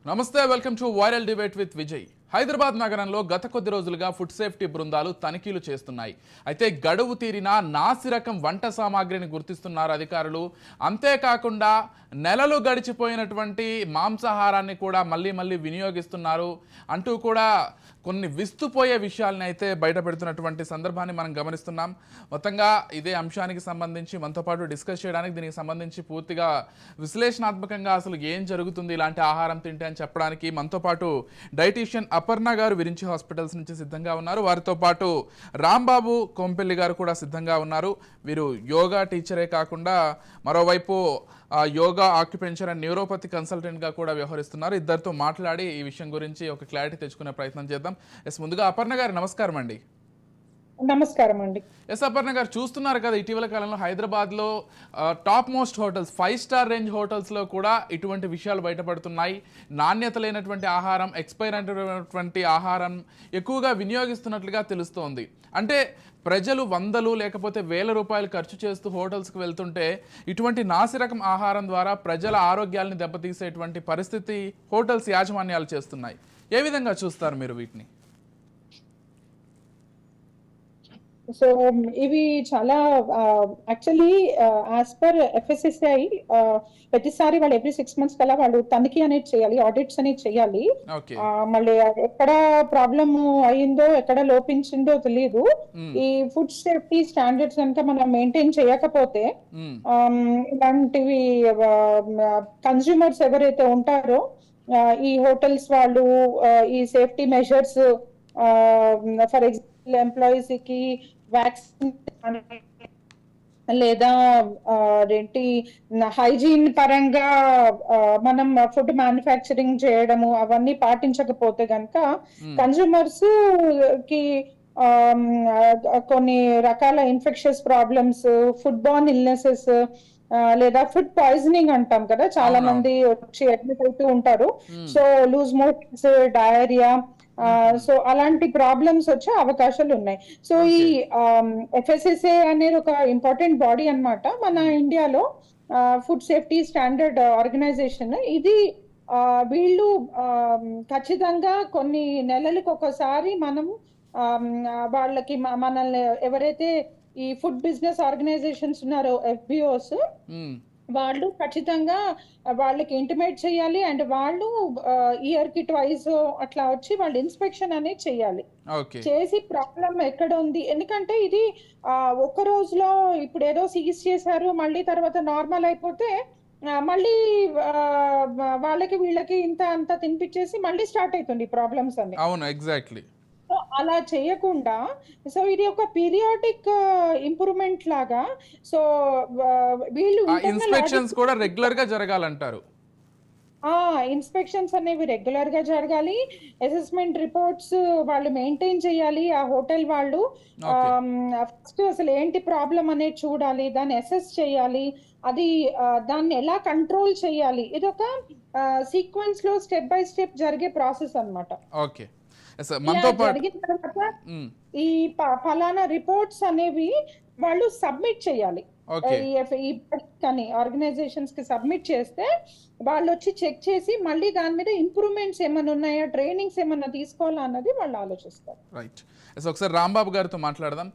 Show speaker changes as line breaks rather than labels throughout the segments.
నమస్తే, welcome to viral debate with Vijay. Hyderabad నగరంలో గత కొద్ది రోజులుగా ఫుడ్ సేఫ్టీ బృందాలు తనిఖీలు చేస్తున్నాయి. అయితే గడువు తీరిన నాసిరకం వంట సామాగ్రిని గుర్తిస్తున్నారు అధికారులు. అంతేకాకుండా నెలలు గడిచిపోయినటువంటి మాంసాహారాన్ని కూడా మళ్ళీ వినియోగిస్తున్నారు అంటూ కూడా కొన్ని విస్తుపోయే విషయాలను అయితే బయట పెడుతున్నటువంటి సందర్భాన్ని మనం గమనిస్తున్నాం. మొత్తంగా ఇదే అంశానికి సంబంధించి మనతో పాటు డిస్కస్ చేయడానికి, దీనికి సంబంధించి పూర్తిగా విశ్లేషణాత్మకంగా అసలు ఏం జరుగుతుంది ఇలాంటి ఆహారం తింటే అని చెప్పడానికి మనతో పాటు డైటీషియన్ అపర్ణ గారు విరించి హాస్పిటల్స్ నుంచి సిద్ధంగా ఉన్నారు. వారితో పాటు రాంబాబు కోంపెల్లి గారు కూడా సిద్ధంగా ఉన్నారు. వీరు యోగా టీచరే కాకుండా మరోవైపు యోగా ఆక్యుపెన్చర్ అండ్ న్యూరోపతి కన్సల్టెంట్గా కూడా వ్యవహరిస్తున్నారు. ఇద్దరితో మాట్లాడి ఈ విషయం గురించి ఒక క్లారిటీ తెచ్చుకునే ప్రయత్నం చేద్దాం. ముందుగా అపర్ణ గారు నమస్కారం అండి.
నమస్కారం అండి.
అపర్ణ గారు, చూస్తున్నారు కదా ఇటీవల కాలంలో హైదరాబాద్లో top most hotels, 5 star range హోటల్స్లో కూడా ఇటువంటి విషయాలు బయటపడుతున్నాయి. నాణ్యత లేనటువంటి ఆహారం, ఎక్స్పైర్ అయినటువంటి ఆహారం ఎక్కువగా వినియోగిస్తున్నట్లుగా తెలుస్తోంది. అంటే ప్రజలు వందలు లేకపోతే వేల రూపాయలు ఖర్చు చేస్తూ హోటల్స్కి వెళ్తుంటే ఇటువంటి నాసిరకం ఆహారం ద్వారా ప్రజల ఆరోగ్యాలను దెబ్బతీసేటువంటి పరిస్థితి హోటల్స్ యాజమాన్యాలు చేస్తున్నాయి. ఏ విధంగా చూస్తారు మీరు వీటిని?
సో ఇవి చాలా యాక్చువల్లీ యాజ్ పర్ FSSAI ప్రతిసారి వాళ్ళు ఎవ్రీ 6 months కల్లా వాళ్ళు తనిఖీ అనేది చేయాలి, ఆడిట్స్ అనేది చేయాలి. మళ్ళీ ఎక్కడ ప్రాబ్లమ్ అయిందో, ఎక్కడ లోపించిందో తెలియదు. ఈ ఫుడ్ సేఫ్టీ స్టాండర్డ్స్ కనుక మనం మెయింటైన్ చేయకపోతే ఇలాంటివి కన్స్యూమర్స్ ఎవరైతే ఉంటారో ఈ హోటల్స్ వాళ్ళు ఈ safety measures for example employees కి వ్యాక్సిన్ లేదా ఏంటి హైజీన్ పరంగా మనం ఫుడ్ మ్యానుఫ్యాక్చరింగ్ చేయడము అవన్నీ పాటించకపోతే గనక కన్స్యూమర్స్ కి కొన్ని రకాల infections problems, food borne illnesses లేదా ఫుడ్ పాయిజనింగ్ అంటాం కదా, చాలా మంది వచ్చి అడ్మిట్ అవుతూ ఉంటారు. So loose motions, diarrhoea, so అలాంటి ప్రాబ్లమ్స్ వచ్చే అవకాశాలు ఉన్నాయి. సో ఈ FSSAI అనేది ఒక ఇంపార్టెంట్ బాడీ అన్నమాట మన ఇండియాలో, ఫుడ్ సేఫ్టీ స్టాండర్డ్ ఆర్గనైజేషన్. ఇది వీళ్ళు ఖచ్చితంగా కొన్ని నెలలకు ఒకసారి మనం వాళ్ళకి మనల్ని ఎవరైతే ఈ ఫుడ్ బిజినెస్ ఆర్గనైజేషన్స్ ఉన్నారో FBOs, వాళ్ళు ఖచ్చితంగా వాళ్ళకి ఇంటిమేట్ చేయాలి. అండ్ వాళ్ళు ఇయర్ కి ట్వైస్ అట్లా వచ్చి వాళ్ళు ఇన్స్పెక్షన్ అనేది చేయాలి. చేసి ప్రాబ్లం ఎక్కడ ఉంది, ఎందుకంటే ఇది ఒక్క రోజులో ఇప్పుడు ఏదో సీజ్ చేశారు మళ్ళీ తర్వాత నార్మల్ అయిపోతే మళ్ళీ వాళ్ళకి వీళ్ళకి ఇంత అంత తినిపించేసి మళ్ళీ స్టార్ట్ అవుతుంది ప్రాబ్లమ్స్ అన్ని.
అవును, ఎగ్జాక్ట్లీ.
సో అలా చేయకుండా, సో ఇది ఒక పీరియాడిక్ ఇంప్రూవ్మెంట్ లాగా, సో వీళ్ళు
ఇన్స్పెక్షన్స్ కూడా రెగ్యులర్ గా జరగాలంటారు.
ఇన్స్పెక్షన్స్ అనేవి రెగ్యులర్ గా జరగాలి. అసెస్మెంట్ రిపోర్ట్స్ వాళ్ళు మెయింటైన్ చేయాలి. ఆ హోటల్ వాళ్ళు ఫస్ట్ అసలు ఏంటి ప్రాబ్లం అనేది చూడాలి, దాన్ని అసెస్ చేయాలి, అది దాన్ని ఎలా కంట్రోల్ చేయాలి. ఇది ఒక సీక్వెన్స్ లో స్టెప్ బై స్టెప్ జరిగే ప్రాసెస్ అన్నమాట.
ఓకే,
జరిగిన తర్వాత ఈ ఫలానా రిపోర్ట్స్ అనేవి వాళ్ళు సబ్మిట్ చేయాలి. ఈ ఆర్గనైజేషన్స్ కి సబ్మిట్ చేస్తే వాళ్ళు వచ్చి చెక్ చేసి మళ్ళీ దాని మీద ఇంప్రూవ్మెంట్స్ ఏమైనా ఉన్నాయా, ట్రైనింగ్స్ ఏమైనా తీసుకోవాలా అన్నది వాళ్ళు ఆలోచిస్తారు.
రైట్. ఒకసారి రాంబాబు గారితో మాట్లాడదాం.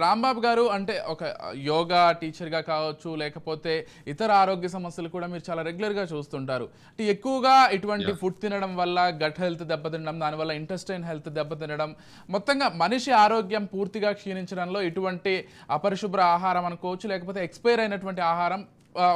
రాంబాబు గారు, అంటే ఒక యోగా టీచర్గా కావచ్చు, లేకపోతే ఇతర ఆరోగ్య సమస్యలు కూడా మీరు చాలా రెగ్యులర్గా చూస్తుంటారు. అంటే ఎక్కువగా ఇటువంటి ఫుడ్ తినడం వల్ల గట్ హెల్త్ దెబ్బతినడం, దానివల్ల ఇంటెస్టైన్ హెల్త్ దెబ్బతినడం, మొత్తంగా మనిషి ఆరోగ్యం పూర్తిగా క్షీణించడంలో ఇటువంటి అపరిశుభ్ర ఆహారం అనుకోవచ్చు, లేకపోతే ఎక్స్పైర్ అయినటువంటి ఆహారం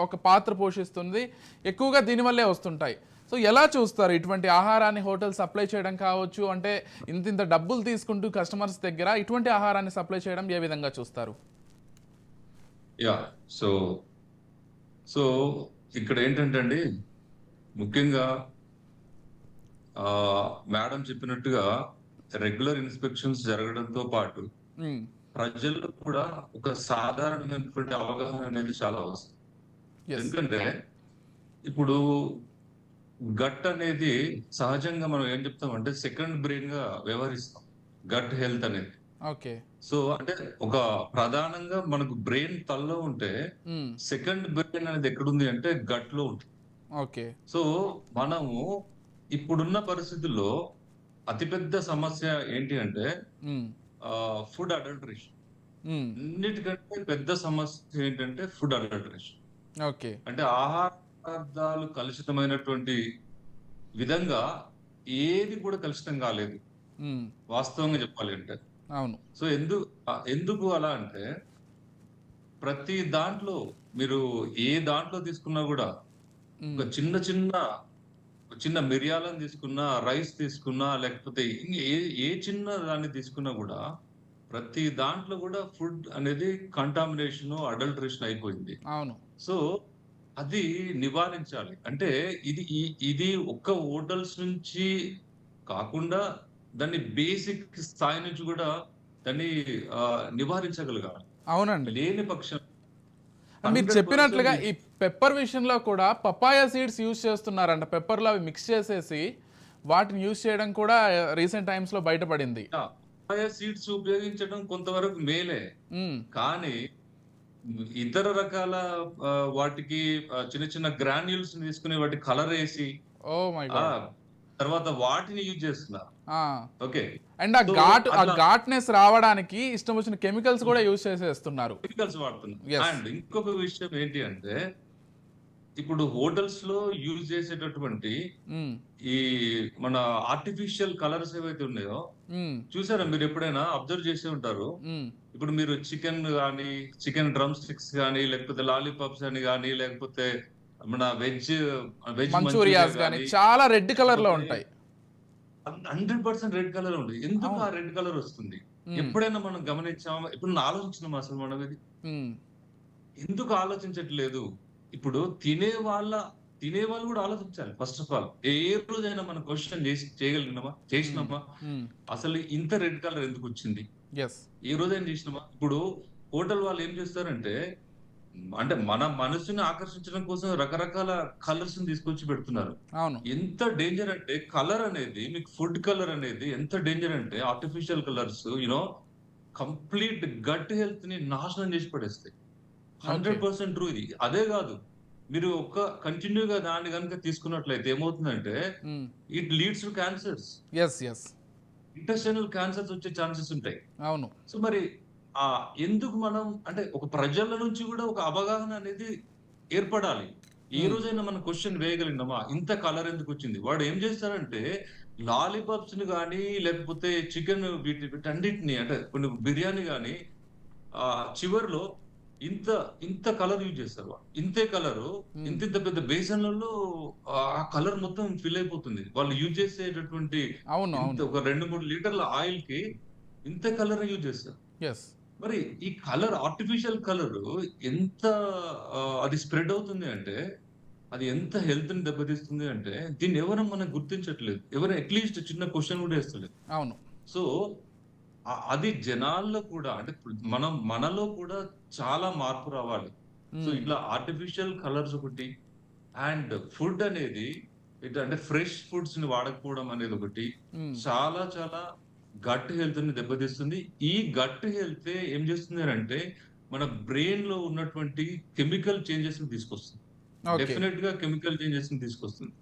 ఒక పాత్ర పోషిస్తుంది. ఎక్కువగా దీనివల్లే వస్తుంటాయి. సో ఎలా చూస్తారు ఇటువంటి ఆహారాన్ని హోటల్ సప్లై చేయడం కావచ్చు, అంటే ఇంత డబ్బులు తీసుకుంటూ కస్టమర్స్ దగ్గర ఇటువంటి ఆహారాన్ని సప్లై చేయడం ఏ విధంగా చూస్తారు?
సో ఇక్కడ ఏంటంటే అండి, ముఖ్యంగా మేడం చెప్పినట్టుగా రెగ్యులర్ ఇన్స్పెక్షన్స్ జరగడంతో పాటు ప్రజల్లో కూడా ఒక సాధారణమైనటువంటి అవగాహన అనేది చాలా అవసరం. ఎందుకంటే ఇప్పుడు గట్ అనేది సహజంగా మనం ఏం చెప్తామంటే సెకండ్ బ్రెయిన్ గా వ్యవహరిస్తాం గట్ హెల్త్ అనేది. సో అంటే ఒక ప్రధానంగా మనకు బ్రెయిన్ తల్లో ఉంటే సెకండ్ బ్రెయిన్ అనేది ఎక్కడుంది అంటే గట్ లో ఉంటుంది. సో మనము ఇప్పుడున్న పరిస్థితుల్లో అతిపెద్ద సమస్య ఏంటి అంటే
మ్మ్.
Food adulteration.
మ్మ్.
అన్నిటికంటే పెద్ద సమస్య ఏంటంటే ఫుడ్ అడల్టరేషన్.
ఓకే.
అంటే ఆహార పదార్థాలు కలుషితమైనటువంటి విధంగా ఏది కూడా కలుషితం కాలేదు
మ్మ్.
వాస్తవంగా చెప్పాలి అంటే.
అవును.
సో ఎందుకు అలా అంటే ప్రతి దాంట్లో మీరు ఏ దాంట్లో తీసుకున్నా కూడా
మ్మ్.
ఒక చిన్న మిరియాలను తీసుకున్నా, రైస్ తీసుకున్నా, లేకపోతే ఏ చిన్న దాన్ని తీసుకున్నా కూడా ప్రతి దాంట్లో కూడా ఫుడ్ అనేది కంటామినేషన్, అడల్టరేషన్ అయిపోయింది.
అవును.
సో అది నివారించాలి. అంటే ఇది ఒక్క హోటల్స్ నుంచి కాకుండా దాన్ని బేసిక్ స్థాయి నుంచి కూడా దాన్ని నివారించగలగాలి.
అవునండి.
లేని పక్షం
మీరు
100%
చెప్పినట్లుగా ఈ పెప్పర్ విషయంలో కూడా పపాయా సీడ్స్ యూజ్ చేస్తున్నారంట. పెప్పర్లో అవి మిక్స్ చేసేసి వాటిని యూజ్ చేయడం కూడా రీసెంట్ టైమ్స్ లో బయటపడింది.
పపాయా సీడ్స్ ఉపయోగించడం కొంతవరకు మేలే,
మ్మ్.
కానీ ఇతర రకాల వాటికి చిన్న చిన్న గ్రాన్యూల్స్ తీసుకుని వాటి కలర్ వేసి
ఓ మై గాడ్.
తర్వాత వాటిని యూజ్ చేస్తున్నారు. ఓకే.
అండ్ ఆ ఘాట్నెస్ రావడానికి ఇష్టం వచ్చిన కెమికల్స్ కూడా యూజ్ చేసేస్తున్నారు.
కెమికల్స్ వాడుతున్నారు.
Yes.
అండ్ ఇంకొక విషయం ఏంటి అంటే ఇప్పుడు హోటల్స్ లో యూజ్ చేసేటటువంటి
మ్మ్.
ఈ మన ఆర్టిఫిషియల్ కలర్స్ ఏవైతే ఉన్నాయో
మ్మ్.
చూసారా మీరు ఎప్పుడైనా అబ్జర్వ్ చేసి ఉంటారు.
మ్మ్.
ఇప్పుడు మీరు చికెన్ డ్రమ్ స్టిక్స్ కానీ, లేకపోతే లాలీపాప్స్ అని కానీ, లేకపోతే మన వెజ్
మంచూరియాస్ కానీ చాలా రెడ్ కలర్ లో ఉంటాయి.
100% రెడ్ కలర్ ఉంది. ఎందుకు ఆ రెడ్ కలర్ వస్తుంది?
మ్మ్.
ఎప్పుడైనా మనం గమనించామా? ఎప్పుడు ఆలోచించినామా అసలు మనం ఇది?
మ్మ్.
ఎందుకు ఆలోచించట్లేదు? ఇప్పుడు తినేవాళ్ళు కూడా ఆలోచించాలి. ఫస్ట్ ఆఫ్ ఆల్ ఏ రోజైనా మనం క్వశ్చన్ చేయగలిగినామా? చేసినామా?
మ్మ్.
అసలు ఇంత రెడ్ కలర్ ఎందుకు వచ్చింది?
ఎస్.
ఏ రోజైనా చేసినామా? ఇప్పుడు హోటల్ వాళ్ళు ఏం చేస్తారంటే అంటే మన మనసుని ఆకర్షించడం కోసం రకరకాల కలర్స్ తీసుకొచ్చి పెడుతున్నారు.
అవును.
ఎంత డేంజర్ అంటే కలర్ అనేది, మీకు ఫుడ్ కలర్ అనేది ఎంత డేంజర్ అంటే artificial colours complete gut health ని నాశనం చేసి పడేస్తాయి. 100% ట్రూ ఇది. అదే కాదు, మీరు కంటిన్యూగా దాన్ని కనుక తీసుకున్నట్లయితే ఏమవుతుందంటే it leads to cancers.
Yes yes.
Intestinal cancers వచ్చే ఛాన్సెస్ ఉంటాయి.
అవును.
సో మరి ఎందుకు మనం అంటే ఒక ప్రజల నుంచి కూడా ఒక అవగాహన అనేది ఏర్పడాలి. ఏ రోజైనా మనం క్వశ్చన్ వేయగలిగినామా ఇంత కలర్ ఎందుకు వచ్చింది? వాడు ఏం చేస్తారంటే లాలీపాప్స్ ని కానీ, లేకపోతే చికెన్ వీటన్నిటిని అంటే కొన్ని బిర్యానీ కానీ చివర్లో ఇంత కలర్ యూజ్ చేస్తారు. ఇంతే కలరు ఇంత పెద్ద బేసన్లలో ఆ కలర్ మొత్తం ఫిల్ అయిపోతుంది. వాళ్ళు యూజ్ చేసేటటువంటి ఒక 2-3 లీటర్ల ఆయిల్ కి ఇంత కలర్ యూజ్ చేస్తారు. మరి ఈ కలర్, ఆర్టిఫిషియల్ కలర్ ఎంత అది స్ప్రెడ్ అవుతుంది అంటే అది ఎంత హెల్త్ ని దెబ్బతీస్తుంది అంటే దీన్ని ఎవరు మనం గుర్తించట్లేదు. ఎవరు అట్లీస్ట్ చిన్న క్వశ్చన్ కూడా వేస్తలేదు.
అవును.
సో అది జనాల్లో కూడా అంటే మనలో కూడా చాలా మార్పు రావాలి. సో ఇట్లా ఆర్టిఫిషియల్ కలర్స్ ఒకటి, అండ్ ఫుడ్ అనేది అంటే ఫ్రెష్ ఫుడ్స్ ని వాడకపోవడం అనేది ఒకటి చాలా చాలా గట్ హెల్త్ ని దెబ్బతీస్తుంది. ఈ గట్ హెల్త్ ఏం చేస్తుంది అంటే మన బ్రెయిన్ లో ఉన్నటువంటి కెమికల్ చేంజెస్ ని తీసుకొస్తుంది. డెఫినెట్ గా కెమికల్ చేంజెస్ ని తీసుకొస్తుంది.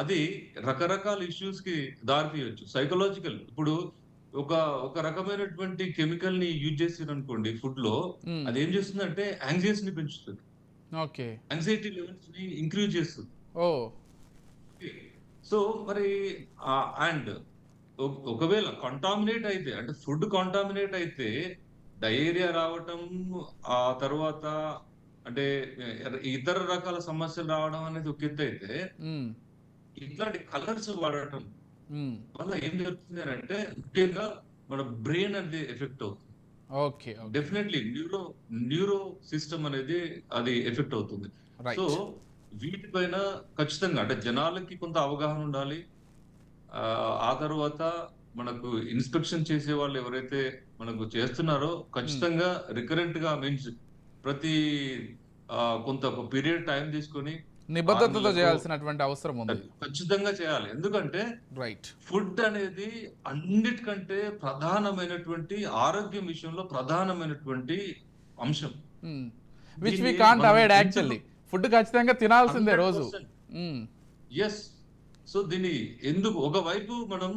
అది రకరకాల ఇష్యూస్ కి దారితీయొచ్చు. సైకలాజికల్, ఇప్పుడు ఒక రకమైనటువంటి కెమికల్ ని యూజ్ చేసారు అనుకోండి ఫుడ్ లో, అది ఏం చేస్తుంది అంటే యాంగ్జైటీ ని పెంచుతుంది. యాంగ్జైటీ లెవెల్స్ ని ఇంక్రీజ్ చేస్తుంది. సో మరి అండ్ ఒకవేళ కంటామినేట్ అయితే అంటే ఫుడ్ కంటామినేట్ అయితే డయేరియా రావటం, ఆ తర్వాత అంటే ఇతర రకాల సమస్యలు రావడం అనేది ఒక ఎత్తు అయితే, ఇట్లాంటి కలర్స్ వాడటం వల్ల ఏం జరుగుతుంది అంటే ముఖ్యంగా మన బ్రెయిన్ అనేది ఎఫెక్ట్ అవుతుంది. డెఫినెట్లీ న్యూరో సిస్టమ్ అనేది అది ఎఫెక్ట్ అవుతుంది. సో వీటిపైన ఖచ్చితంగా అంటే జనాలకి కొంత అవగాహన ఉండాలి. ఆ తర్వాత మనకు ఇన్స్పెక్షన్ చేసే వాళ్ళు ఎవరైతే మనకు చేస్తున్నారో ఖచ్చితంగా రికరెంట్ గా మీన్స్ ప్రతి కొంత ఒక పీరియడ్ టైం తీసుకొని
నిబద్ధతతో చేయాల్సినటువంటి అవసరం ఉంది.
ఖచ్చితంగా చేయాలి. ఎందుకంటే ఫుడ్ అనేది అన్నిటికంటే ప్రధానమైనటువంటి ఆరోగ్యం విషయంలో ప్రధానమైనటువంటి అంశం.
Which we can't avoid actually. Food ఖచ్చితంగా తినాల్సిందే రోజు.
ఎస్, సో దీన్ని ఎందుకు ఒకవైపు మనం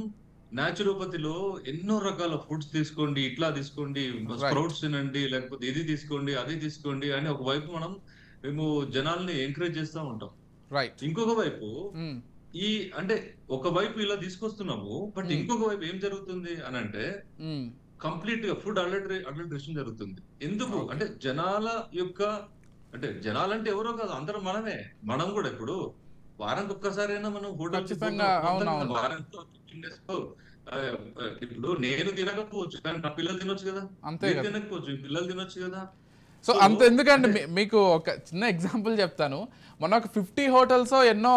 న్యాచురోపతిలో ఎన్నో రకాల ఫుడ్స్ తీసుకోండి, ఇట్లా తీసుకోండి, స్ప్రౌట్స్ తినండి, లేకపోతే ఇది తీసుకోండి, అది తీసుకోండి అని ఒకవైపు మేము జనాల్ని ఎంకరేజ్ చేస్తూ ఉంటాం.
రైట్.
ఇంకొక వైపు ఈ అంటే ఒకవైపు ఇలా తీసుకొస్తున్నాము, బట్ ఇంకొక వైపు ఏం జరుగుతుంది అని అంటే కంప్లీట్ గా ఫుడ్ అడల్టరేషన్ జరుగుతుంది. ఎందుకు అంటే జనాల యొక్క అంటే జనాలంటే ఎవరో కాదు, అందరం మనమే. మనం కూడా ఇప్పుడు వారానికి ఒక్కసారైనా మనం హోటల్ ఇప్పుడు నేను తినకపోవచ్చు కానీ నా పిల్లలు తినొచ్చు కదా, తినకపోవచ్చు పిల్లలు తినొచ్చు కదా.
సో అంత ఎందుకంటే మీకు ఒక చిన్న ఎగ్జాంపుల్ చెప్తాను. మొన్న ఒక 50 హోటల్స్ ఎన్నో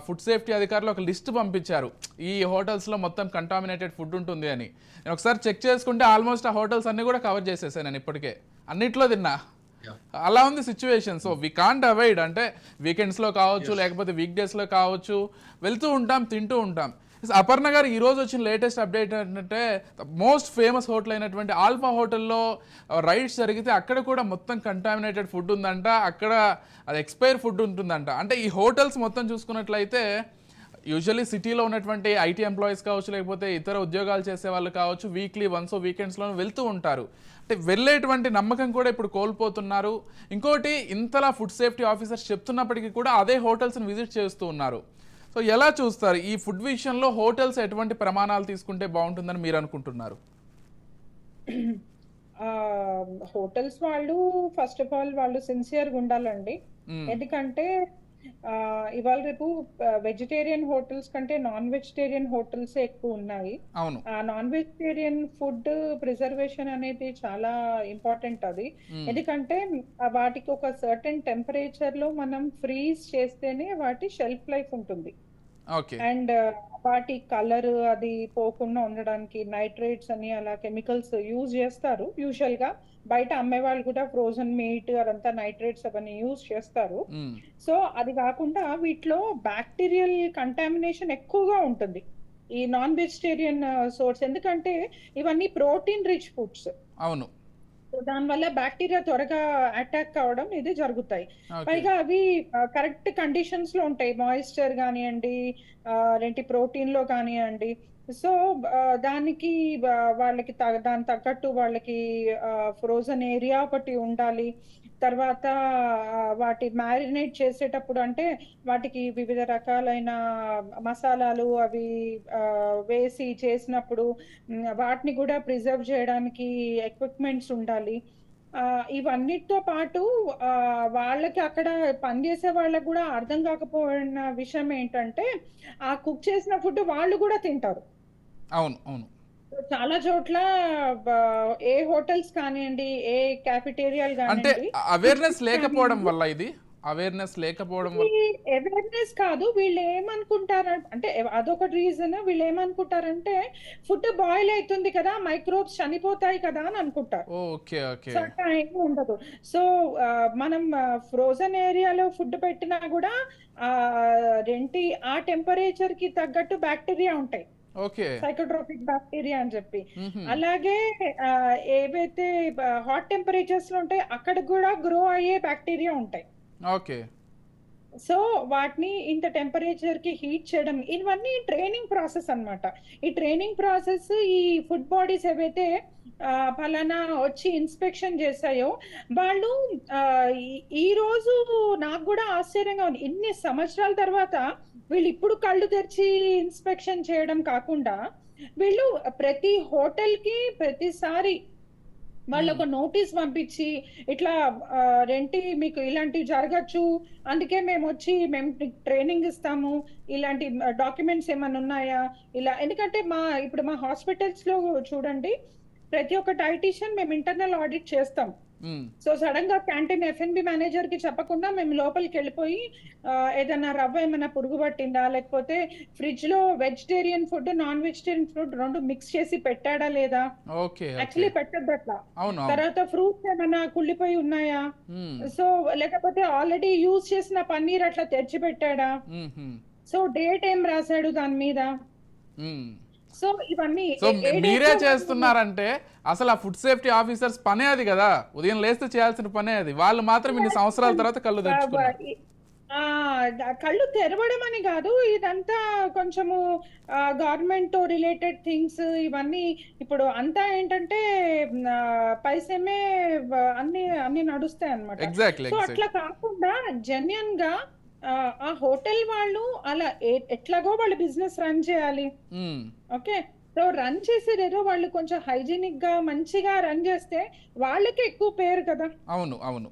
ఫుడ్ సేఫ్టీ అధికారులు ఒక లిస్ట్ పంపించారు, ఈ హోటల్స్లో మొత్తం కంటామినేటెడ్ ఫుడ్ ఉంటుంది అని. నేను ఒకసారి చెక్ చేసుకుంటే ఆల్మోస్ట్ ఆ హోటల్స్ అన్ని కూడా కవర్ చేసేసాను నేను ఇప్పటికే, అన్నిట్లో తిన్నా. అలా ఉంది situation. So we can't avoid, అంటే వీకెండ్స్లో కావచ్చు లేకపోతే వీక్ డేస్లో కావచ్చు వెళ్తూ ఉంటాం, తింటూ ఉంటాం. అపర్ణ గారు ఈరోజు వచ్చిన లేటెస్ట్ అప్డేట్ ఏంటంటే మోస్ట్ ఫేమస్ హోటల్ అయినటువంటి ఆల్ఫా హోటల్లో రైడ్స్ జరిగితే అక్కడ కూడా మొత్తం కంటామినేటెడ్ ఫుడ్ ఉందంట, అక్కడ అది ఎక్స్పైర్ ఫుడ్ ఉంటుందంట. అంటే ఈ హోటల్స్ మొత్తం చూసుకున్నట్లయితే యూజువల్లీ సిటీలో ఉన్నటువంటి ఐటీ ఎంప్లాయీస్ కావచ్చు లేకపోతే ఇతర ఉద్యోగాలు చేసే వాళ్ళు కావచ్చు వీక్లీ వన్స్ వీకెండ్స్లో వెళ్తూ ఉంటారు. అంటే వెళ్ళేటువంటి నమ్మకం కూడా ఇప్పుడు కోల్పోతున్నారు. ఇంకోటి ఇంతలా ఫుడ్ సేఫ్టీ ఆఫీసర్స్ చెప్తున్నప్పటికీ కూడా అదే హోటల్స్ని విజిట్ చేస్తూ ఉన్నారు. సో ఎలా చూస్తారు ఈ ఫుడ్ విషయంలో హోటల్స్ ఎటువంటి ప్రమాణాలు తీసుకుంటే బాగుంటుందని మీరు అనుకుంటున్నారు?
హోటల్స్ వాళ్ళు ఫస్ట్ ఆఫ్ ఆల్ వాళ్ళు సిన్సియర్గా ఉండాలండి. ఎందుకంటే ఇవాళ రేపు వెజిటేరియన్ హోటల్స్ కంటే నాన్ వెజిటేరియన్ హోటల్స్ ఎక్కువ ఉన్నాయి. ఆ నాన్ వెజిటేరియన్ ఫుడ్ ప్రిజర్వేషన్ అనేది చాలా ఇంపార్టెంట్. అది ఎందుకంటే వాటికి ఒక సర్టెన్ టెంపరేచర్ లో మనం ఫ్రీజ్ చేస్తేనే వాటి షెల్ఫ్ లైఫ్ ఉంటుంది. అండ్ వాటి కలర్ అది పోకుండా ఉండడానికి నైట్రేట్స్ అని అలా కెమికల్స్ యూజ్ చేస్తారు. యూజువల్ గా బయట అమ్మే వాళ్ళు కూడా ఫ్రోజన్ మీట్ అదంతా నైట్రేట్స్ అవన్నీ యూజ్ చేస్తారు. సో అది కాకుండా వీటిలో బ్యాక్టీరియల్ కంటామినేషన్ ఎక్కువగా ఉంటుంది ఈ నాన్ వెజిటేరియన్ సోర్స్. ఎందుకంటే ఇవన్నీ ప్రోటీన్ రిచ్ ఫుడ్స్.
అవును.
దానివల్ల బ్యాక్టీరియా త్వరగా అటాక్ కావడం ఇది జరుగుతాయి. పైగా అవి కరెక్ట్ కండిషన్స్ లో ఉంటాయి, మాయిశ్చర్ కానివ్వండి ఏంటి ప్రోటీన్ లో కానివ్వండి. సో దానికి వాళ్ళకి దాని తగ్గట్టు వాళ్ళకి ఫ్రోజన్ ఏరియా ఒకటి ఉండాలి. తర్వాత వాటి మ్యారినేట్ చేసేటప్పుడు అంటే వాటికి వివిధ రకాలైన మసాలాలు అవి వేసి చేసినప్పుడు వాటిని కూడా ప్రిజర్వ్ చేయడానికి ఎక్విప్మెంట్స్ ఉండాలి. ఇవన్నిటితో పాటు వాళ్ళకి అక్కడ పనిచేసే వాళ్ళకి కూడా అర్థం కాకపోయిన విషయం ఏంటంటే ఆ కుక్ చేసిన ఫుడ్ వాళ్ళు కూడా తింటారు.
అవును అవును.
చాలా చోట్ల ఏ హోటల్స్ కానివ్వండి ఏ క్యాఫెటేరియాలు
అంటే అవేర్నెస్ లేకపోవడం వల్ల ఇది అవేర్నెస్
కాదు. వీళ్ళు ఏమనుకుంటారు అంటే అదొక రీజన్. వీళ్ళు ఏమనుకుంటారంటే ఫుడ్ బాయిల్ అవుతుంది కదా మైక్రోబ్స్ చనిపోతాయి కదా అని అనుకుంటారు. ఉండదు. సో మనం ఫ్రోజన్ ఏరియాలో ఫుడ్ పెట్టినా కూడా ఆ టెంపరేచర్ కి తగ్గట్టు బ్యాక్టీరియా ఉంటాయి, సైకోట్రోపిక్ బ్యాక్టీరియా అని చెప్పి. అలాగే ఏవైతే హాట్ టెంపరేచర్స్ లో ఉంటాయి అక్కడ కూడా గ్రో అయ్యే బ్యాక్టీరియా ఉంటాయి. సో వాటిని ఇంత టెంపరేచర్ కి హీట్ చేయడం ఇవన్నీ ట్రైనింగ్ ప్రాసెస్ అన్నమాట. ఈ ట్రైనింగ్ ప్రాసెస్ ఈ ఫుడ్ బాడీస్ ఏవైతే ఫలానా వచ్చి ఇన్స్పెక్షన్ చేశాయో వాళ్ళు ఈ రోజు నాకు కూడా ఆశ్చర్యంగా ఉంది. ఇన్ని సంవత్సరాల తర్వాత వీళ్ళు ఇప్పుడు కళ్ళు తెరిచి ఇన్స్పెక్షన్ చేయడం కాకుండా వీళ్ళు ప్రతి హోటల్ కి ప్రతిసారి వాళ్ళు ఒక నోటీస్ పంపించి ఇట్లా రెంటి మీకు ఇలాంటివి జరగచ్చు, అందుకే మేము ట్రైనింగ్ ఇస్తాము, ఇలాంటి డాక్యుమెంట్స్ ఏమైనా ఉన్నాయా ఇలా. ఎందుకంటే ఇప్పుడు మా హాస్పిటల్స్ లో చూడండి ప్రతి ఒక్క డైటీషియన్ మేము ఇంటర్నల్ ఆడిట్ చేస్తాం. సో సడన్ గా క్యాంటీన్ F&B మేనేజర్ కి చెప్పకుండా మేము లోపలికి వెళ్ళిపోయి ఏదైనా రవ్వ ఏమైనా పురుగు పట్టిందా లేకపోతే ఫ్రిడ్జ్ లో vegetarian food non vegetarian food రెండు మిక్స్ చేసి పెట్టాడా లేదా, యాక్చువల్లీ పెట్టద్దు అట్లా. తర్వాత ఫ్రూట్స్ ఏమైనా కుళ్ళిపోయి ఉన్నాయా, సో లేకపోతే ఆల్రెడీ యూజ్ చేసిన పన్నీర్ అట్లా తెచ్చి పెట్టాడా, సో డేట్ ఏం రాశాడు దాని మీద. సో ఇవన్నీ
మీరే చేస్తున్నారంటే అసలు ఆ ఫుడ్ సేఫ్టీ ఆఫీసర్స్ పనే అది కదా, ఉదయం లేస్తే చేయాల్సిన పనే అది. వాళ్ళు మాత్రం ఇన్ని సంవత్సరాల తర్వాత కళ్ళు తెచ్చుకున్నారు.
కళ్ళు తెరవడం అని కాదు, ఇదంతా కొంచెము గవర్నమెంట్ తో రిలేటెడ్ థింగ్స్ ఇవన్నీ. ఇప్పుడు అంతా ఏంటంటే పైసమే అన్ని అన్ని నడుస్తాయి అన్నమాట.
Exactly,
so
exactly.
అట్లా కాకుండా జెన్యున్ గా ఆ హోటల్ వాళ్ళు అలా ఎట్లాగో వాళ్ళు బిజినెస్ రన్ చేయాలి. ఓకే, సో రన్ చేసేదేదో వాళ్ళు కొంచెం హైజీనిక్ గా మంచిగా రన్ చేస్తే వాళ్ళకి ఎక్కువ పేరు కదా,
అవును, అవును.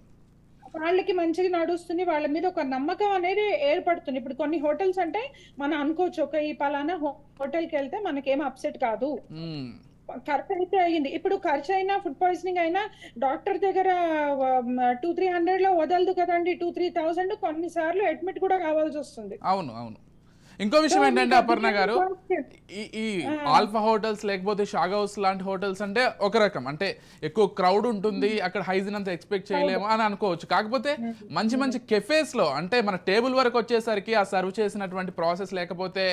వాళ్ళకి మంచిగా నడుస్తుంది, వాళ్ళ మీద ఒక నమ్మకం అనేది ఏర్పడుతుంది. ఇప్పుడు కొన్ని హోటల్స్ అంటే మనం అనుకోవచ్చు, ఒక ఈ పలానా హోటల్కి వెళ్తే మనకేం అప్సెట్ కాదు, ఖర్చు అయితే అయ్యింది. ఇప్పుడు ఖర్చు అయినా ఫుడ్ పాయిజనింగ్ అయినా డాక్టర్ దగ్గర 200-300 లో వదలదు కదండి, 2,000-3,000 కొన్నిసార్లు అడ్మిట్ కూడా కావాల్సి వస్తుంది.
అవును, అవును. ఇంకో విషయం
సో
ఏంటంటే
మీకు
అపర్ణ
అందుకని
గారు,
కాస్ట్.
ఈ ఆల్ఫా హోటల్స్ లేకపోతే షాగా హౌస్ లాంటి హోటల్స్ అంటే ఒక రకం, అంటే ఎక్కువ క్రౌడ్ ఉంటుంది, అక్కడ హైజీన్ అంతా ఎక్స్పెక్ట్ చేయలేము అని అనుకోవచ్చు. కాకపోతే మంచి మంచి కెఫేస్ లో అంటే మన టేబుల్ వరకు వచ్చేసరికి ఆ సర్వ్ చేసినటువంటి ప్రాసెస్ లేకపోతే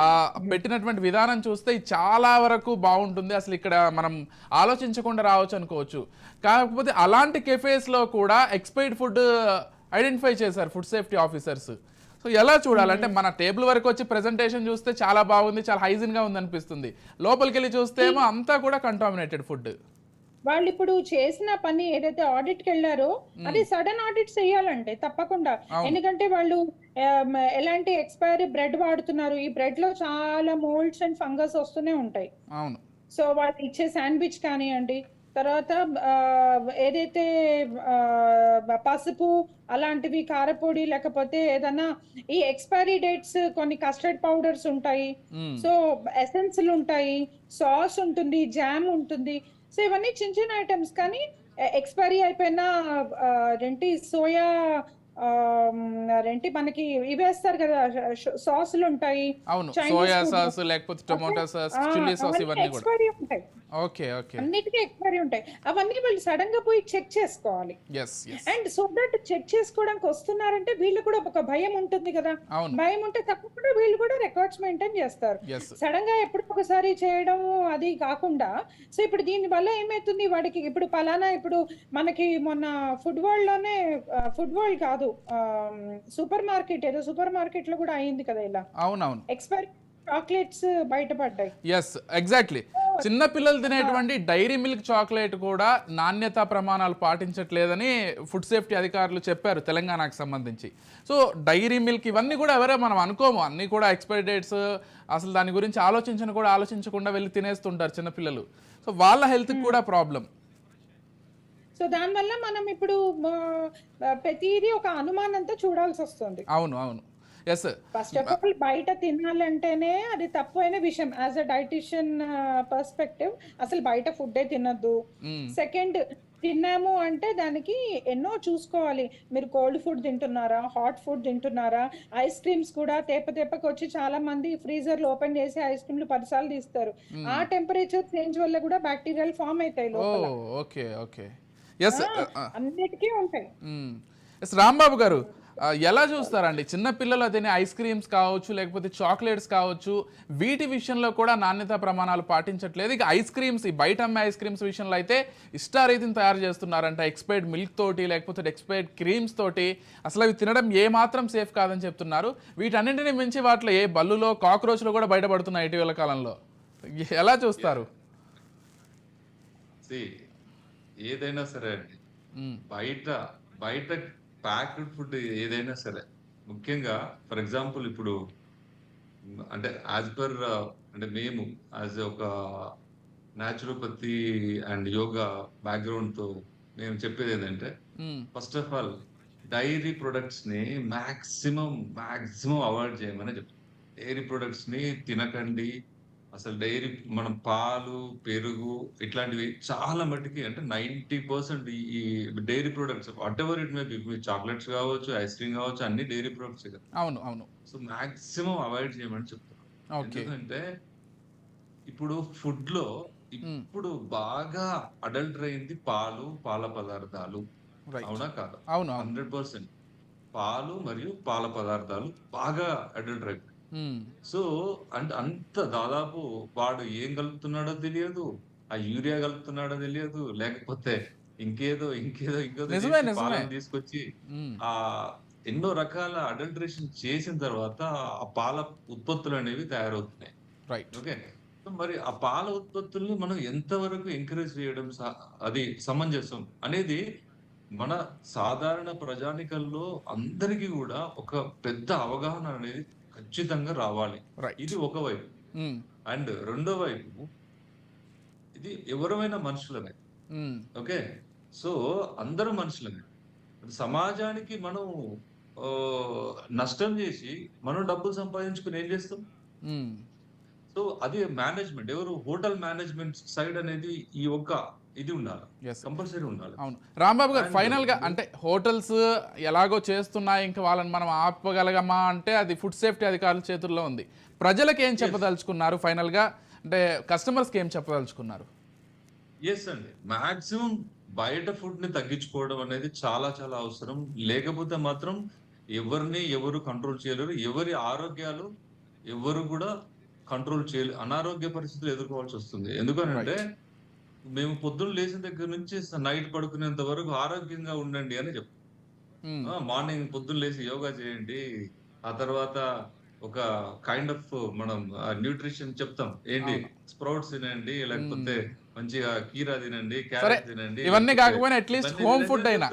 ఆ పెట్టినటువంటి విధానం చూస్తే ఇది చాలా వరకు బాగుంటుంది, అసలు ఇక్కడ మనం ఆలోచించకుండా రావచ్చు అనుకోవచ్చు. కాకపోతే అలాంటి కెఫేస్ లో కూడా ఎక్స్పైర్డ్ ఫుడ్ ఐడెంటిఫై చేశారు ఫుడ్ సేఫ్టీ ఆఫీసర్స్. సో ఎలా చూడాలంటే మన టేబుల్ వరకు వచ్చి ప్రెజెంటేషన్ చూస్తే చాలా బాగుంది, చాలా హైజీన్ గా ఉంది అనిపిస్తుంది, లోపలికి వెళ్ళి చూస్తే ఏమో అంతా కూడా కంటామినేటెడ్ ఫుడ్.
వాళ్ళు ఇప్పుడు చేసిన పని ఏదైతే ఆడిట్ కి వెళ్ళారో అది సడన్ ఆడిట్ చేయాలంటే తప్పకుండా. ఎందుకంటే వాళ్ళు ఎలాంటి ఎక్స్పైరీ బ్రెడ్ వాడుతున్నారు, ఈ బ్రెడ్ లో చాలా మోల్డ్స్ అండ్ ఫంగస్ వస్తూనే ఉంటాయి.
అవును.
సో వాళ్ళు ఇచ్చే శాండ్విచ్ కానివ్వండి, తర్వాత ఏదైతే పసుపు అలాంటివి, కారపొడి, లేకపోతే ఏదన్నా ఈ ఎక్స్పైరీ డేట్స్, కొన్ని కస్టర్డ్ పౌడర్స్ ఉంటాయి, సో ఎసెన్స్లు ఉంటాయి, సాస్ ఉంటుంది, జామ్ ఉంటుంది. సో ఇవన్నీ చిన్న చిన్న ఐటమ్స్, కానీ ఎక్స్పైరీ అయిపోయిన రెంటి సోయా రెంటి మనకి ఇవి వేస్తారు కదా, సాసులు ఉంటాయి,
అవును,
చైనీస్
సోయా
ఫుడ్,
సాస్ లేకపోతే టొమాటో సాస్, చిల్లీ సాస్,
అవన్నీ
ఇవన్నీ కూడా.
ఎక్స్పైరీ ఉంటాయి,
ఓకే, ఓకే.
అన్నిటికీ ఎక్స్పైరీ ఉంటాయి. అవన్నీ వాళ్ళు సడన్ గా పోయి చెక్ చేసుకోవాలి.
Yes, yes.
And so that check చేసుకోవడానికి వస్తున్నారంటే వీళ్ళు కూడా ఒక భయం ఉంటుంది కదా,
అవును.
భయం ఉంటే తప్పకుండా వీళ్ళు కూడా రికార్డ్స్ మెయింటైన్ చేస్తారు.
ఎస్.
సడన్ గా ఎప్పుడు ఒకసారి చేయడం అది కాకుండా. సో ఇప్పుడు దీని వల్ల ఏమైతుంది, వాడికి ఇప్పుడు పలానా, ఇప్పుడు మనకి మొన్న ఫుడ్ వరల్డ్ లోనే, ఫుడ్ వరల్డ్ కాదు, సూపర్ మార్కెట్, ఏదో సూపర్ మార్కెట్ లో కూడా అయింది కదా ఇలా,
అవునవును.
ఎక్స్పైరీ చాక్లెట్స్ బయటపడ్డాయి.
Yes, exactly. చిన్న పిల్లలు తినేటువంటి డైరీ మిల్క్ చాక్లెట్ కూడా నాణ్యతా ప్రమాణాలు పాటించట్లేదని ఫుడ్ సేఫ్టీ అధికారులు చెప్పారు తెలంగాణకు సంబంధించి. సో డైరీ మిల్క్ ఇవన్నీ కూడా ఎవరో మనం అనుకోము, అన్నీ కూడా ఎక్స్పైరీ డేట్స్, అసలు దాని గురించి ఆలోచించకుండా వెళ్ళి తినేస్తుంటారు చిన్నపిల్లలు. సో వాళ్ళ హెల్త్కి కూడా ప్రాబ్లం.
సో దానివల్ల మనం ఇప్పుడు ప్రతిదీ ఒక అనుమానంతో చూడాల్సి వస్తుంది.
అవును, అవును. ఎస్.
ఫస్ట్ ఆఫ్ ఆల్ బయట తినాలంటేనే అది తప్పైన విషయం. యాజ్ అ డైటిషియన్ పర్స్పెక్టివ్ అసలు బయట ఫుడ్డే తినద్దు. సెకండ్, తిన్నాము అంటే దానికి ఎన్నో చూసుకోవాలి. మీరు కోల్డ్ ఫుడ్ తింటున్నారా, హాట్ ఫుడ్ తింటున్నారా, ఐస్ క్రీమ్స్ కూడా తేపకి వచ్చి చాలా మంది ఫ్రీజర్ లో ఓపెన్ చేసి ఐస్ క్రీమ్లు 10 సార్లు తీస్తారు. ఆ టెంపరేచర్ చేంజ్ వల్ల కూడా బ్యాక్టీరియాలు ఫామ్ అవుతాయి లోపల.
Okay, okay. ఎస్,
అన్నిటికీ ఉంటాయి.
ఎస్. రాంబాబు గారు, ఎలా చూస్తారండి చిన్న పిల్లలు తినే ఐస్ క్రీమ్స్ కావచ్చు లేకపోతే చాక్లెట్స్ కావచ్చు, వీటి విషయంలో కూడా నాణ్యతా ప్రమాణాలు పాటించట్లేదు. ఇక ఐస్ క్రీమ్స్, ఈ బయట అమ్మే ఐస్ క్రీమ్స్ విషయంలో అయితే ఇష్టారీతిని తయారు చేస్తున్నారంట, ఎక్స్పైర్డ్ మిల్క్ తోటి లేకపోతే ఎక్స్పైర్డ్ క్రీమ్స్ తోటి. అసలు అవి తినడం ఏమాత్రం సేఫ్ కాదని చెప్తున్నారు. వీటన్నింటినీ మించి వాటిలో ఏ బల్లులో కాక్రోచ్లు కూడా బయటపడుతున్నాయి ఇటీవల కాలంలో. ఎలా చూస్తారు?
ఏదైనా సరే అండి, బయట ప్యాక్డ్ ఫుడ్ ఏదైనా సరే, ముఖ్యంగా ఫర్ ఎగ్జాంపుల్ ఇప్పుడు అంటే యాజ్ పర్ అంటే మేము యాజ్ ఒక న్యాచురోపతి అండ్ యోగా బ్యాక్గ్రౌండ్ తో మేము చెప్పేది ఏంటంటే, first of all dairy products ని మాక్సిమం అవాయిడ్ చేయమని చెప్తాం. డైరీ ప్రొడక్ట్స్ ని తినకండి. అసలు డైరీ, మనం పాలు, పెరుగు ఇట్లాంటివి చాలా మటుకి, అంటే 90% ఈ dairy products whatever it may be, chocolates కావచ్చు, ఐస్ క్రీమ్ కావచ్చు, అన్ని డైరీ ప్రొడక్ట్స్ కదా.
అవును, అవును.
సో మాక్సిమం అవాయిడ్ చేయమని చెప్తాను. ఎందుకంటే ఇప్పుడు ఫుడ్ లో ఇప్పుడు బాగా అడల్టర్ అయింది పాలు, పాల పదార్థాలు. అవునా కాదా?
అవును,
100% పాలు మరియు పాల పదార్థాలు బాగా అడల్టర్ అయిపోయి. సో అంత దాదాపు వాడు ఏం కలుపుతున్నాడో తెలియదు, ఆ యూరియా కలుపుతున్నాడో తెలియదు, లేకపోతే ఇంకేదో
నిజమే.
పాలను తీసుకొచ్చి ఆ ఎన్నో రకాల అడల్టరేషన్ చేసిన తర్వాత ఆ పాల ఉత్పత్తులు అనేవి తయారవుతున్నాయి.
రైట్.
ఓకే. సో మరి ఆ పాల ఉత్పత్తుల్ని మనం ఎంతవరకు ఎంకరేజ్ చేయడం అది సమంజసం అనేది మన సాధారణ ప్రజానికల్లో అందరికీ కూడా ఒక పెద్ద అవగాహన అనేది ఖచ్చితంగా రావాలి.
రైట్.
ఇది ఒకవైపు. అండ్ రెండో వైపు ఇది ఎవరమైనా మనుషులమే. ఓకే. సో అందరూ మనుషులమే. సమాజానికి మనం నష్టం చేసి మనం డబ్బులు సంపాదించుకుని ఏం చేస్తాం? సో అది మేనేజ్మెంట్ ఎవరు హోటల్ మేనేజ్మెంట్ సైడ్ అనేది ఈ ఒక్క ఇది ఉండాలి, కంపల్సరీ ఉండాలి.
అవును రాంబాబు గారు, ఫైనల్ గా అంటే హోటల్స్ ఎలాగో చేస్తున్నాయి, ఇంకా వాళ్ళని మనం ఆపగలగమా అంటే అది ఫుడ్ సేఫ్టీ అధికారుల చేతుల్లో ఉంది. ప్రజలకు ఏం చెప్పదలుచుకున్నారు ఫైనల్ గా, అంటే కస్టమర్స్ కి ఏం చెప్పదలుచుకున్నారు?
ఎస్ అండి, మాక్సిమం బయట ఫుడ్ ని తగ్గించుకోవడం అనేది చాలా చాలా అవసరం. లేకపోతే మాత్రం ఎవరు కంట్రోల్ చేయలేరు, ఎవరి ఆరోగ్యాలు ఎవరు కూడా కంట్రోల్ చేయలేరు, అనారోగ్య పరిస్థితులు ఎదుర్కోవాల్సి వస్తుంది. ఎందుకనంటే మేము పొద్దున్న లేచిన దగ్గర నుంచి నైట్ పడుకునేంత వరకు ఆరోగ్యంగా ఉండండి అని చెప్తాం. మార్నింగ్ పొద్దున్న లేచి యోగా చేయండి, ఆ తర్వాత ఒక కైండ్ ఆఫ్ మనం న్యూట్రిషన్ చెప్తాం, ఏంటి స్ప్రౌట్స్ తినండి, లేకపోతే మంచిగా కీరా తినండి, క్యారెట్ తినండి,
ఇవన్నీ కాకపోయినా అట్లీస్ట్ హోమ్ ఫుడ్ అయినా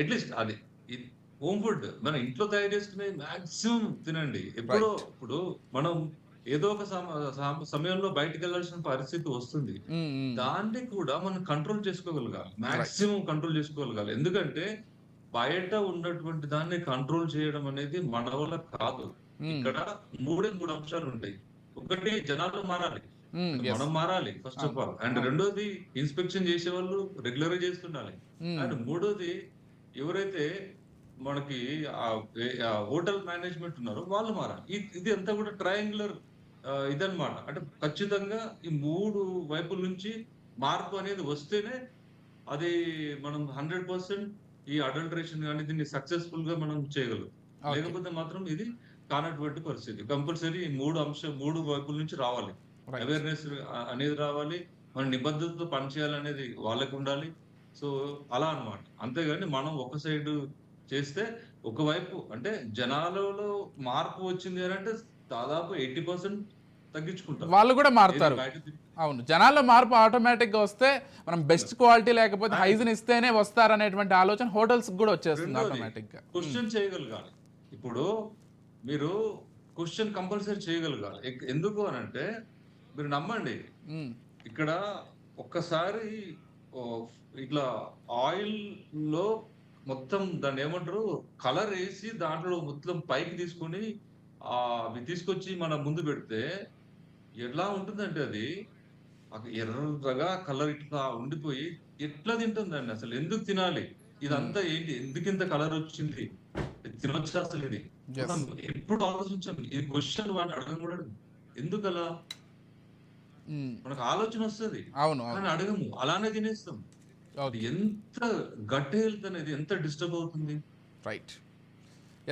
అట్లీస్ట్ అది హోమ్ ఫుడ్ మన ఇంట్లో తయారు చేసుకునే మాక్సిమం తినండి. ఇప్పుడు మనం ఏదో ఒక సమయంలో బయటకు వెళ్ళాల్సిన పరిస్థితి వస్తుంది, దాన్ని కూడా మనం కంట్రోల్ చేసుకోగలగాలి, మాక్సిమం కంట్రోల్ చేసుకోగలగాలి. ఎందుకంటే బయట ఉన్నటువంటి దాన్ని కంట్రోల్ చేయడం అనేది మన వల్ల కాదు. ఇక్కడ మూడు అంశాలు ఉంటాయి. ఒకటి జనాలు మారాలి, మనం మారాలి ఫస్ట్ ఆఫ్ ఆల్. అండ్ రెండోది ఇన్స్పెక్షన్ చేసే వాళ్ళు రెగ్యులర్ గా చేస్తుండాలి. అండ్ మూడోది ఎవరైతే మనకి హోటల్ మేనేజ్మెంట్ ఉన్నారో వాళ్ళు మారాలి. ఇది అంతా కూడా ట్రయాంగులర్ ఇదన్నమాట. అంటే ఖచ్చితంగా ఈ మూడు వైపుల నుంచి మార్పు అనేది వస్తేనే అది మనం 100% ఈ అడల్టరేషన్ కానీ దీన్ని సక్సెస్ఫుల్ గా మనం చేయగలం. లేకపోతే మాత్రం ఇది కానటువంటి పరిస్థితి. కంపల్సరీ ఈ మూడు వైపుల నుంచి రావాలి, అవేర్నెస్ అనేది రావాలి, మన నిబద్ధతతో పనిచేయాలనేది వాళ్ళకి ఉండాలి. సో అలా అన్నమాట. అంతేగాని మనం ఒక సైడ్ చేస్తే ఒకవైపు అంటే జనాలలో మార్పు వచ్చింది అని అంటే దాదాపు 80% తగ్గించుకుంటారు,
వాళ్ళు కూడా మారుతారు. అవును, జనాల్లో మార్పు ఆటోమేటిక్ గా వస్తే మనం బెస్ట్ క్వాలిటీ లేకపోతే హైజీన్ ఇస్తేనే వస్తారనేటువంటి ఆలోచన హోటల్స్ కూడా వచ్చేస్తుంది ఆటోమేటిక్ గా.
క్వశ్చన్ చేయగలగాలి. ఇప్పుడు మీరు క్వశ్చన్ కంపల్సరీ చేయగలగాలి. ఎందుకు అని అంటే మీరు నమ్మండి, ఇక్కడ ఒక్కసారి ఇట్లా ఆయిల్ లో మొత్తం దాన్ని ఏమంటారు కలర్ వేసి దాంట్లో మొత్తం పైకి తీసుకొని అవి తీసుకొచ్చి మన ముందు పెడితే ఎలా ఉంటుందంటే అది ఎర్రగా కలర్ ఇట్లా ఉండిపోయి ఎట్లా తింటుందండి? అసలు ఎందుకు తినాలి ఇదంతా? ఏంటి, ఎందుకు ఇంత కలర్ వచ్చింది, తినొచ్చా అసలు? ఇది ఎప్పుడు ఆలోచించాం, ఈ క్వశ్చన్ వాడిని అడగం కూడా. ఎందుకు అలా మనకు ఆలోచన వస్తుంది, కానీ అడగము, అలానే తినేస్తాం. ఎంత గట్ హెల్త్ అనేది ఎంత డిస్టర్బ్ అవుతుంది.
రైట్.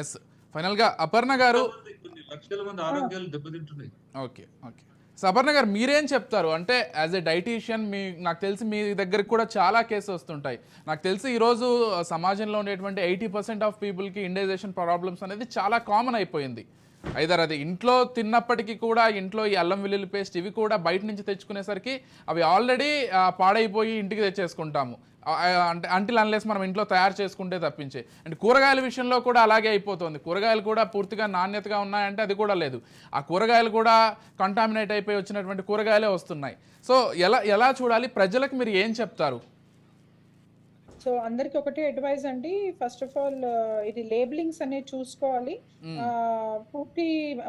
ఎస్, ఫైనల్ గా అపర్ణ గారు,
కొన్ని లక్షల మంది ఆరోగ్యాలు దెబ్బతింటున్నాయి.
Okay okay. So Aparna garu మీరేం చెప్తారు? అంటే యాజ్ ఎ డైటీషియన్ నాకు తెలిసి మీ దగ్గరికి కూడా చాలా కేసెస్ వస్తుంటాయి. నాకు తెలిసి ఈరోజు సమాజంలో ఉండేటువంటి 80% ఆఫ్ పీపుల్కి ఇండైజెషన్ ప్రాబ్లమ్స్ అనేది చాలా కామన్ అయిపోయింది. ఐదర్ అది ఇంట్లో తిన్నప్పటికీ కూడా ఇంట్లో ఈ అల్లం వెల్లుల్లి పేస్ట్ ఇవి కూడా బయట నుంచి తెచ్చుకునేసరికి అవి ఆల్రెడీ పాడైపోయి ఇంటికి తెచ్చేసుకుంటాము, అంటే అంటిల్ అన్లెస్ మనం ఇంట్లో తయారు చేసుకుంటే తప్పించే. అండ్ కూరగాయల విషయంలో కూడా అలాగే అయిపోతుంది. కూరగాయలు కూడా పూర్తిగా నాణ్యతగా ఉన్నాయంటే అది కూడా లేదు. ఆ కూరగాయలు కూడా కంటామినేట్ అయిపోయి వచ్చినటువంటి కూరగాయలే వస్తున్నాయి. సో ఎలా చూడాలి? ప్రజలకు మీరు ఏం చెప్తారు?
సో అందరికి ఒకటే అడ్వైజ్ అండి, ఫస్ట్ ఆఫ్ ఆల్ ఇది లేబులింగ్స్ అనేది చూసుకోవాలి. పూర్తి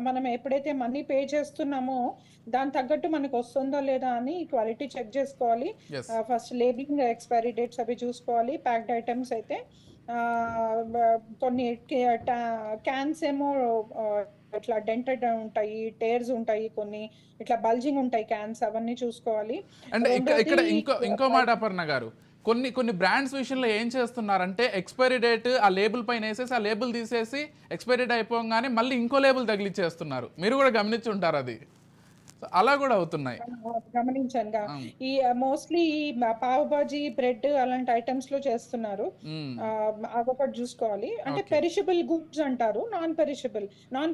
మనం ఎప్పుడైతే మనీ పే చేస్తున్నామో దాని తగ్గట్టు మనకు వస్తుందో లేదా అని క్వాలిటీ చెక్ చేసుకోవాలి. ఫస్ట్ లేబులింగ్, ఎక్స్పైరీ డేట్స్ అవి చూసుకోవాలి. ప్యాక్డ్ ఐటమ్స్ అయితే కొన్ని క్యాన్స్ ఏమో ఇట్లా డెంటెడ్ ఉంటాయి, టేర్స్ ఉంటాయి, కొన్ని ఇట్లా బల్జింగ్ ఉంటాయి క్యాన్స్, అవన్నీ చూసుకోవాలి.
అండ్ ఇక్కడ ఇంకో మాట అపర్ణ గారు, కొన్ని బ్రాండ్స్ విషయంలో ఏం చేస్తున్నారంటే ఎక్స్పైరీ డేట్ ఆ లేబుల్ పైన వేసేసి ఆ లేబుల్ తీసేసి ఎక్స్పైరీ డేట్ అయిపోగానే మళ్ళీ ఇంకో లేబుల్ తగిలిచ్చేస్తున్నారు. మీరు కూడా గమనించి ఉంటారు అది. సో అలా కూడా అవుతున్నాయి.
గమనించాను
అవును.
ఈ మోస్ట్లీ పావ్ బాజీ బ్రెడ్ అలాంటి ఐటమ్స్ లో చేస్తున్నారు.
మ్మ్.
అదొకటి చూసుకోవాలి. అంటే
ఓకే.
పెరిషబుల్ గుడ్స్ అంటారు, నాన్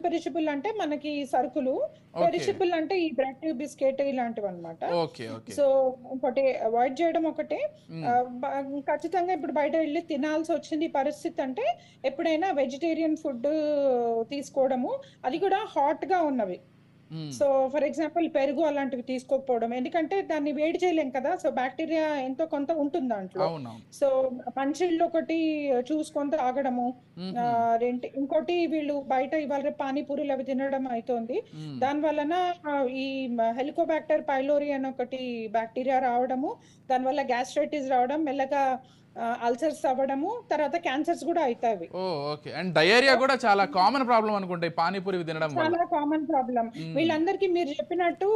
పెరిషబుల్ అంటే మనకి సరుకులు,
ఓకే.
పెరిషబుల్ అంటే ఈ బ్రెడ్ బిస్కెట్ ఇలాంటివి అన్నమాట.
ఓకే. ఓకే.
సో ఇంకోటి అవాయిడ్ చేయడం ఒకటే.
మ్మ్.
ఖచ్చితంగా ఇప్పుడు బయట వెళ్ళి తినాల్సి వచ్చింది ఈ పరిస్థితి అంటే ఎప్పుడైనా వెజిటేరియన్ ఫుడ్ తీసుకోవడము, అది కూడా హాట్ గా ఉన్నవి.
మ్మ్.
సో ఫర్ ఎగ్జాంపుల్ పెరుగు అలాంటివి తీసుకోకపోవడం, ఎందుకంటే దాన్ని వేడి చేయలేం కదా, సో బ్యాక్టీరియా ఎంతో కొంత ఉంటుంది దాంట్లో.
అవునవును.
సో మంచిళ్ళు ఒకటి చూసుకొని తాగడము.
మ్మ్.
ఇంకోటి వీళ్ళు బయట ఇవాళ రేపు పానీపూరీలు అవి తినడం అవుతుంది.
మ్మ్.
దాని వలన ఈ హెలికోబాక్టర్ పైలోరి అని ఒకటి బ్యాక్టీరియా రావడము, దానివల్ల గ్యాస్ట్రైటిస్ రావడం, మెల్లగా అల్సర్స్ అవ్వడము, తర్వాత క్యాన్సర్స్ కూడా అవుతాయి.
ఓ ఓకే. అండ్ డయేరియా కూడా చాలా కామన్ ప్రాబ్లం అనుకుంటా ఈ పానీపూరి తినడం వల్ల.
చాలా కామన్ ప్రాబ్లం. వీళ్ళందరికీ మీరు చెప్పినట్టు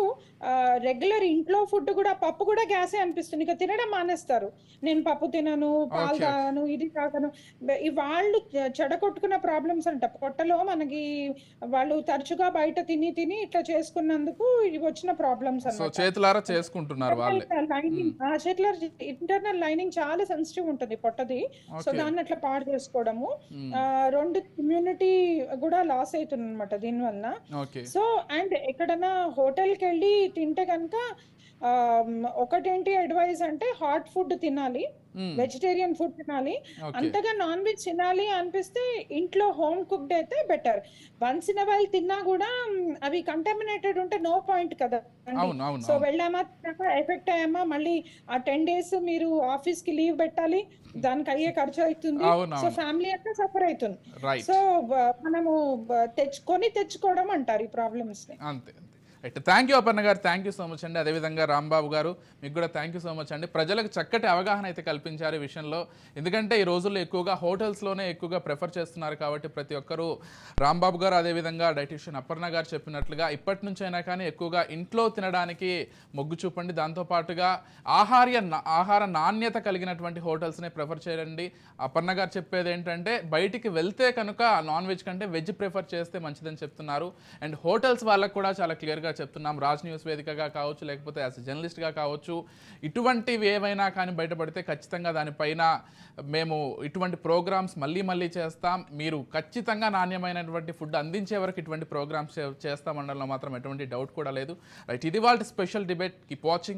రెగ్యులర్ ఇంట్లో ఫుడ్ కూడా, పప్పు కూడా గ్యాసే అనిపిస్తుంది, ఇక తినడం మానేస్తారు. నేను పప్పు తినను, పాలు
ఓకే.
తాగను, ఇది తాగను. వాళ్ళు చెడగొట్టుకున్న ప్రాబ్లమ్స్ అంట పొట్టలో మనకి. వాళ్ళు తరచుగా బయట తిని తిని ఇట్లా చేసుకున్నందుకు ఇవి వచ్చిన ప్రాబ్లమ్స్
సో
అన్నమాట.
చేతులారా చేసుకుంటున్నారు వాళ్ళే.
చేతుల ఇంటర్నల్ లైనింగ్ చాలా సెన్సిటివ్ ఉంటుంది పొట్టది. So
okay.
దాన్ని అట్లా పాడు చేసుకోవడము.
మ్మ్.
రెండు ఇమ్యూనిటీ కూడా లాస్ అవుతుంది అనమాట దీనివల్ల.
ఓకే.
సో అండ్ ఎక్కడైనా హోటల్కి వెళ్ళి తింటే కనుక ఒకటేంటి అడ్వైస్ అంటే హాట్ ఫుడ్ తినాలి,
మ్మ్.
వెజిటేరియన్ ఫుడ్ తినాలి.
ఓకే.
అంతగా నాన్ వెజ్ తినాలి అనిపిస్తే ఇంట్లో హోమ్ కుక్డ్ అయితే బెటర్. వన్స్ ఇన్ వైల్ తిన్నా కూడా అవి కంటామినేటెడ్ ఉంటే నో పాయింట్ కదా అండి.
అవును. అవును.
సో
అవును.
వెళ్ళామా, ఎఫెక్ట్ అయ్యామా, మళ్ళీ ఆ 10 days మీరు ఆఫీస్ కి లీవ్ పెట్టాలి, దానికి అయ్యే ఖర్చు అవుతుంది.
అవును.
సో
అవును.
ఫ్యామిలీ అంతా సఫర్ అవుతుంది.
రైట్.
సో మనము తెచ్చుకోవడం అంటారు ఈ ప్రాబ్లమ్స్ ని.
అంతే అంతే. రైట్. థ్యాంక్ యూ అపర్ణ గారు, థ్యాంక్ యూ సో మచ్ అండి. అదేవిధంగా రాంబాబు గారు మీకు కూడా థ్యాంక్ యూ సో మచ్ అండి. ప్రజలకు చక్కటి అవగాహన అయితే కల్పించారు ఈ విషయంలో. ఎందుకంటే ఈ రోజుల్లో ఎక్కువగా హోటల్స్లోనే ఎక్కువగా ప్రిఫర్ చేస్తున్నారు కాబట్టి ప్రతి ఒక్కరూ రాంబాబు గారు అదేవిధంగా డైటీషియన్ అపర్ణ గారు చెప్పినట్లుగా ఇప్పటి నుంచైనా కానీ ఎక్కువగా ఇంట్లో తినడానికి మొగ్గు చూపండి. దాంతోపాటుగా ఆహార నాణ్యత కలిగినటువంటి హోటల్స్ని ప్రిఫర్ చేయండి. అపర్ణ గారు చెప్పేది ఏంటంటే బయటికి వెళ్తే కనుక నాన్ వెజ్ కంటే వెజ్ ప్రిఫర్ చేస్తే మంచిదని చెప్తున్నారు. అండ్ హోటల్స్ వాళ్ళకు కూడా చాలా క్లియర్గా చెప్తున్నాం. రాజ్ న్యూస్ వేదికగా కావచ్చు, లేకపోతే యాజ్ జర్నలిస్ట్గా కావచ్చు, ఇటువంటివి ఏవైనా కానీ బయటపడితే ఖచ్చితంగా దానిపైన మేము ఇటువంటి ప్రోగ్రామ్స్ మళ్ళీ చేస్తాం. మీరు ఖచ్చితంగా నాణ్యమైనటువంటి ఫుడ్ అందించే వరకు ఇటువంటి ప్రోగ్రామ్స్ చేస్తామనడంలో మాత్రం ఎటువంటి డౌట్ కూడా లేదు. రైట్, ఇది వాళ్ళ స్పెషల్ డిబేట్. Keep watching.